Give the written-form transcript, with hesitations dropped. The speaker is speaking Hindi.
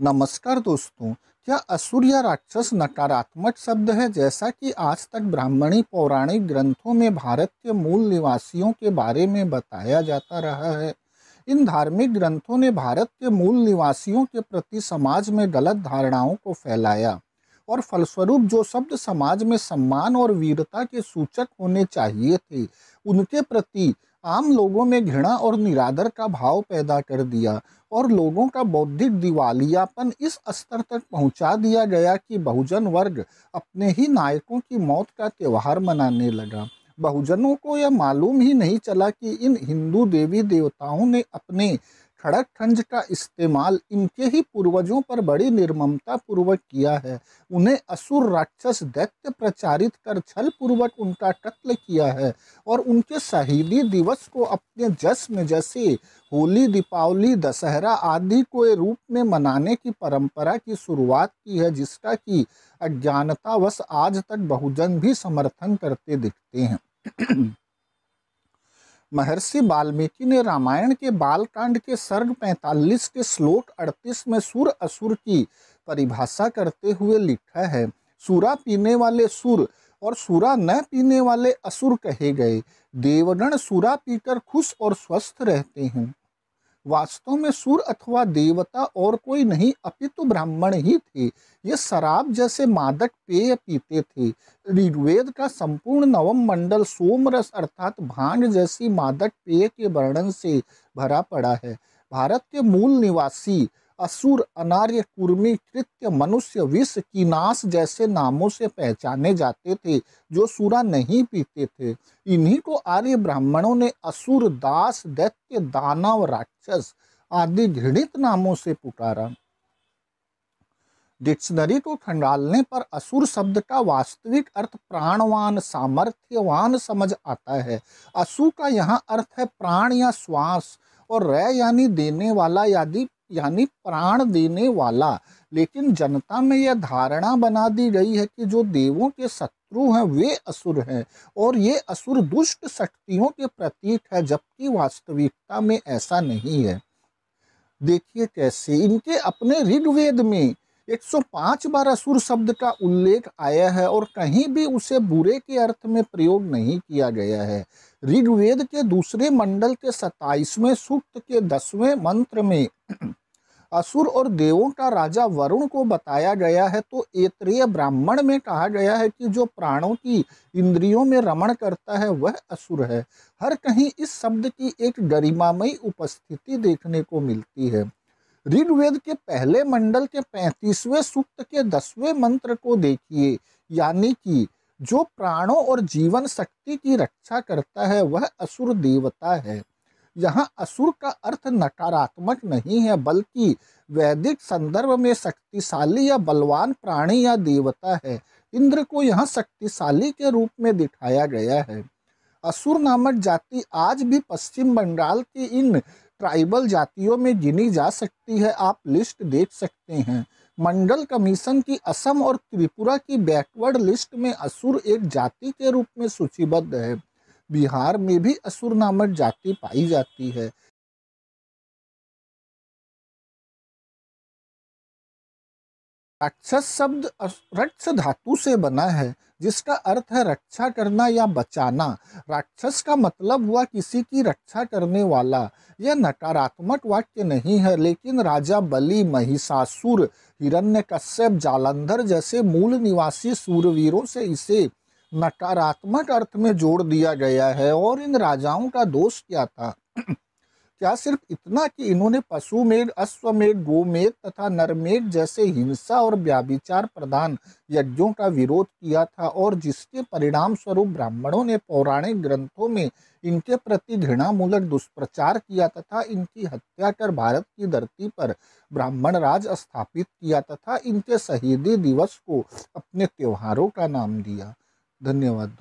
नमस्कार दोस्तों। क्या असुर या राक्षस नकारात्मक शब्द है, जैसा कि आज तक ब्राह्मणी पौराणिक ग्रंथों में भारत के मूल निवासियों के बारे में बताया जाता रहा है। इन धार्मिक ग्रंथों ने भारत के मूल निवासियों के प्रति समाज में गलत धारणाओं को फैलाया और फलस्वरूप जो शब्द समाज में सम्मान और वीरता के सूचक होने चाहिए थे, उनके प्रति आम लोगों में घृणा और निरादर का भाव पैदा कर दिया और लोगों का बौद्धिक दिवालियापन इस स्तर तक पहुंचा दिया गया कि बहुजन वर्ग अपने ही नायकों की मौत का त्योहार मनाने लगा। बहुजनों को यह मालूम ही नहीं चला कि इन हिंदू देवी देवताओं ने अपने खड़क खंज का इस्तेमाल इनके ही पूर्वजों पर बड़ी निर्ममता पूर्वक किया है। उन्हें असुर राक्षस दैत्य प्रचारित कर छल पूर्वक उनका कत्ल किया है और उनके शहीदी दिवस को अपने जश्न जैसे होली, दीपावली, दशहरा आदि को रूप में मनाने की परंपरा की शुरुआत की है, जिसका कि अज्ञानतावश आज तक बहुजन भी समर्थन करते दिखते हैं। महर्षि वाल्मीकि ने रामायण के बालकांड के सर्ग 45 के श्लोक 38 में सुर असुर की परिभाषा करते हुए लिखा है, सूरा पीने वाले सुर और सूरा न पीने वाले असुर कहे गए। देवगण सूरा पीकर खुश और स्वस्थ रहते हैं। वास्तव में सुर अथवा देवता और कोई नहीं अपितु ब्राह्मण ही थे। ये शराब जैसे मादक पेय पीते थे। ऋग्वेद का संपूर्ण नवम मंडल सोमरस अर्थात भांग जैसी मादक पेय के वर्णन से भरा पड़ा है। भारत के मूल निवासी असुर, अनार्य, कुर्मी, कृत्य, मनुष्य, विष, कीनास जैसे नामों से पहचाने जाते थे, जो सूरा नहीं पीते थे। इन्हीं को आर्य ब्राह्मणों ने असुर, दास, दैत्य, दानव, राक्षस आदि घृणित नामों से पुकारा। डिक्शनरी को खंगालने पर असुर शब्द का वास्तविक अर्थ प्राणवान, सामर्थ्यवान समझ आता है। असु का यहाँ अर्थ है प्राण या श्वास और रै यानी देने वाला यानी प्राण देने वाला। लेकिन जनता में यह धारणा बना दी गई है कि जो देवों के शत्रु हैं वे असुर हैं और ये असुर दुष्ट शक्तियों के प्रतीक है, जबकि वास्तविकता में ऐसा नहीं है। देखिए कैसे इनके अपने ऋग्वेद में 105 बार असुर शब्द का उल्लेख आया है और कहीं भी उसे बुरे के अर्थ में प्रयोग नहीं किया गया है। ऋग्वेद के दूसरे मंडल के 27वें सूक्त के 10वें मंत्र में असुर और देवों का राजा वरुण को बताया गया है, तो ऐतरेय ब्राह्मण में कहा गया है कि जो प्राणों की इंद्रियों में रमण करता है वह असुर है। हर कहीं इस शब्द की एक गरिमामयी उपस्थिति देखने को मिलती है। ऋग्वेद के पहले मंडल के 35वें सूक्त के 10वें मंत्र को देखिए, यानी कि जो प्राणों और जीवन शक्ति की रक्षा करता है वह असुर देवता है। यहाँ असुर का अर्थ नकारात्मक नहीं है, बल्कि वैदिक संदर्भ में शक्तिशाली या बलवान प्राणी या देवता है। इंद्र को यहाँ शक्तिशाली के रूप में दिखाया गया है। असुर नामक जाति आज भी पश्चिम बंगाल की इन ट्राइबल जातियों में गिनी जा सकती है। आप लिस्ट देख सकते हैं। मंडल कमीशन की असम और त्रिपुरा की बैकवर्ड लिस्ट में असुर एक जाति के रूप में सूचीबद्ध है। बिहार में भी असुर नामक जाति पाई जाती है। राक्षस शब्द रक्ष धातु से बना है, जिसका अर्थ है रक्षा करना या बचाना। राक्षस का मतलब हुआ किसी की रक्षा करने वाला। यह नकारात्मक वाक्य नहीं है, लेकिन राजा बलि, महिषासुर, हिरण्यकश्यप, जालंधर जैसे मूल निवासी सूरवीरों से इसे नकारात्मक अर्थ में जोड़ दिया गया है। और इन राजाओं का दोष क्या था? क्या सिर्फ इतना कि इन्होंने पशुमेध, अश्वमेध, गोमेध तथा नरमेध जैसे हिंसा और व्याभिचार प्रधान यज्ञों का विरोध किया था, और जिसके परिणाम स्वरूप ब्राह्मणों ने पौराणिक ग्रंथों में इनके प्रति घृणामूलक दुष्प्रचार किया तथा इनकी हत्या कर भारत की धरती पर ब्राह्मण राज स्थापित किया तथा इनके शहीदी दिवस को अपने त्योहारों का नाम दिया। धन्यवाद।